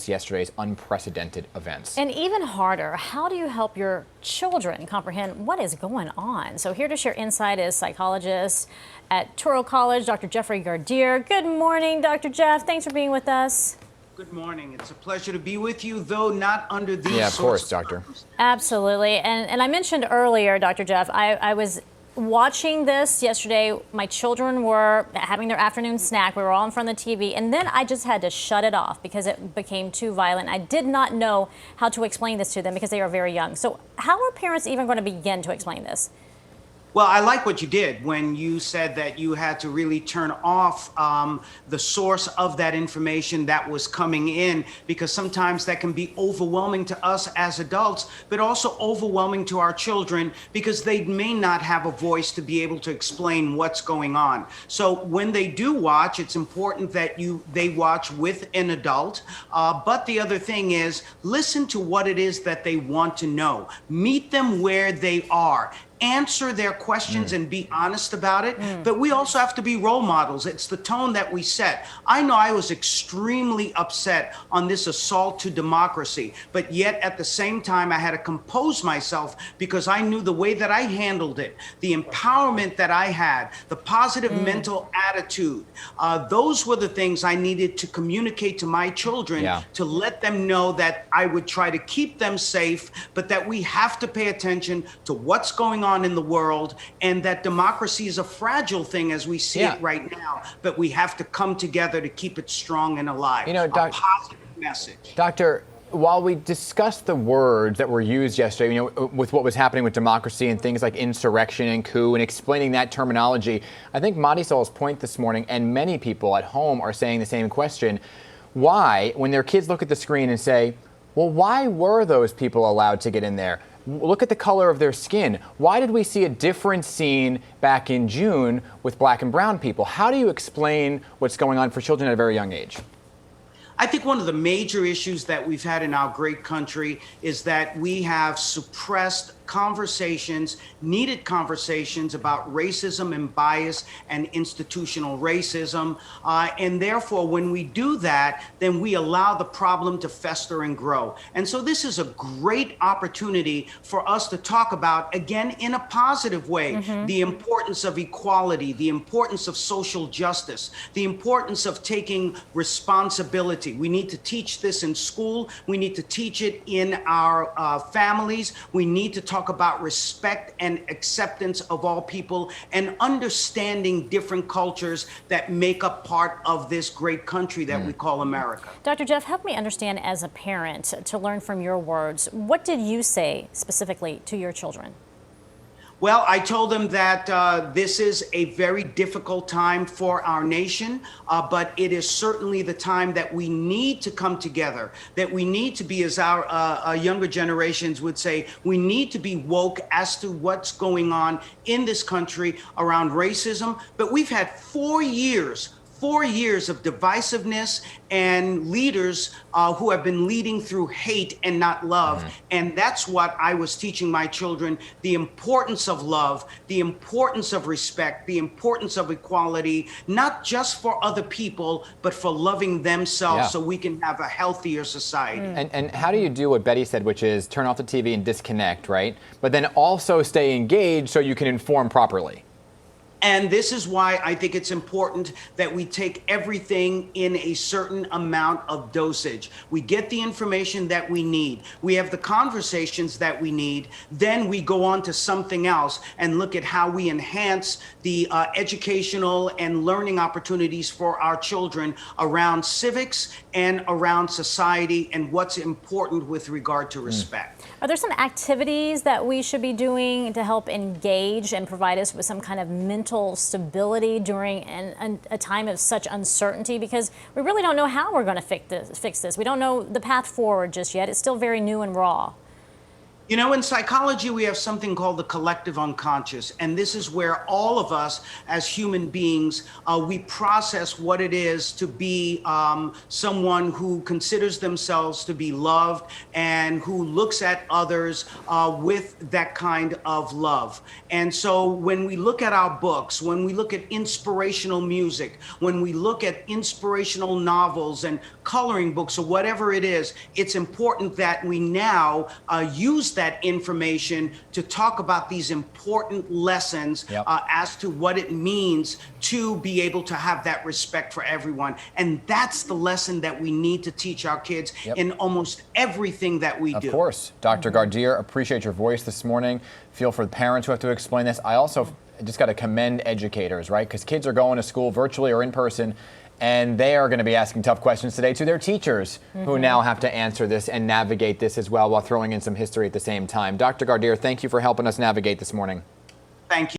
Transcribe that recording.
amidst yesterday's unprecedented events. And even harder, how do you help your children comprehend what is going on? So here to share insight is psychologist at Touro College, Dr. Gardere. Good morning, Dr. Jeff. Thanks for being with us. Good morning. It's a pleasure to be with you, though not under these Yeah, of course, Doctor. Absolutely. And I mentioned earlier, Dr. Jeff, I was watching this yesterday. My children were having their afternoon snack. We were all in front of the TV, and then I just had to shut it off because it became too violent. I did not know how to explain this to them because they are very young. So how are parents even going to begin to explain this? Well, I like what you did when you said that you had to really turn off the source of that information that was coming in, because sometimes that can be overwhelming to us as adults, but also overwhelming to our children because they may not have a voice to be able to explain what's going on. So when they do watch, it's important that they watch with an adult. But the other thing is, listen to what it is that they want to know. Meet them where they are. Answer their questions and be honest about it. But we also have to be role models. It's the tone that we set. I know I was extremely upset on this assault to democracy, but yet at the same time, I had to compose myself because I knew the way that I handled it, the empowerment that I had, the positive mental attitude. Those were the things I needed to communicate to my children, to let them know that I would try to keep them safe, but that we have to pay attention to what's going on in the world, and that democracy is a fragile thing as we see it right now, but we have to come together to keep it strong and alive. You know, a positive message. Doctor, while we discussed the words that were used yesterday, you know, with what was happening with democracy and things like insurrection and coup and explaining that terminology, I think Marisol's point this morning, and many people at home are saying the same question: why, when their kids look at the screen and say, well, why were those people allowed to get in there? Look at the color of their skin. Why did we see a different scene back in June with black and brown people? How do you explain what's going on for children at a very young age? I think one of the major issues that we've had in our great country is that we have suppressed conversations, needed conversations about racism and bias and institutional racism. And therefore, when we do that, then we allow the problem to fester and grow. And so this is a great opportunity for us to talk about, again, in a positive way, the importance of equality, the importance of social justice, the importance of taking responsibility. We need to teach this in school. We need to teach it in our families. We need to talk about respect and acceptance of all people and understanding different cultures that make up part of this great country that we call America. Dr. Jeff, help me understand as a parent, to learn from your words, what did you say specifically to your children? Well, I told them that this is a very difficult time for our nation, but it is certainly the time that we need to come together, that we need to be, as our younger generations would say, we need to be woke as to what's going on in this country around racism. But we've had 4 years of divisiveness and leaders who have been leading through hate and not love. And that's what I was teaching my children: the importance of love, the importance of respect, the importance of equality, not just for other people, but for loving themselves so we can have a healthier society. And how do you do what Betty said, which is turn off the TV and disconnect, right? But then also stay engaged so you can inform properly? And this is why I think it's important that we take everything in a certain amount of dosage. We get the information that we need. We have the conversations that we need. Then we go on to something else and look at how we enhance the educational and learning opportunities for our children around civics and around society and what's important with regard to respect. Are there some activities that we should be doing to help engage and provide us with some kind of mental stability during a time of such uncertainty? Because we really don't know how we're going to fix this. We don't know the path forward just yet. It's still very new and raw. You know, in psychology, we have something called the collective unconscious, and this is where all of us as human beings, we process what it is to be someone who considers themselves to be loved and who looks at others with that kind of love. And so when we look at our books, when we look at inspirational music, when we look at inspirational novels and coloring books or whatever it is, it's important that we now use that information to talk about these important lessons as to what it means to be able to have that respect for everyone. And that's the lesson that we need to teach our kids in almost everything that we do. Of course. Dr. Gardere, appreciate your voice this morning. Feel for the parents who have to explain this. I also just got to commend educators, right? Because kids are going to school virtually or in person, and they are going to be asking tough questions today to their teachers, who now have to answer this and navigate this as well while throwing in some history at the same time. Dr. Gardere, thank you for helping us navigate this morning. Thank you.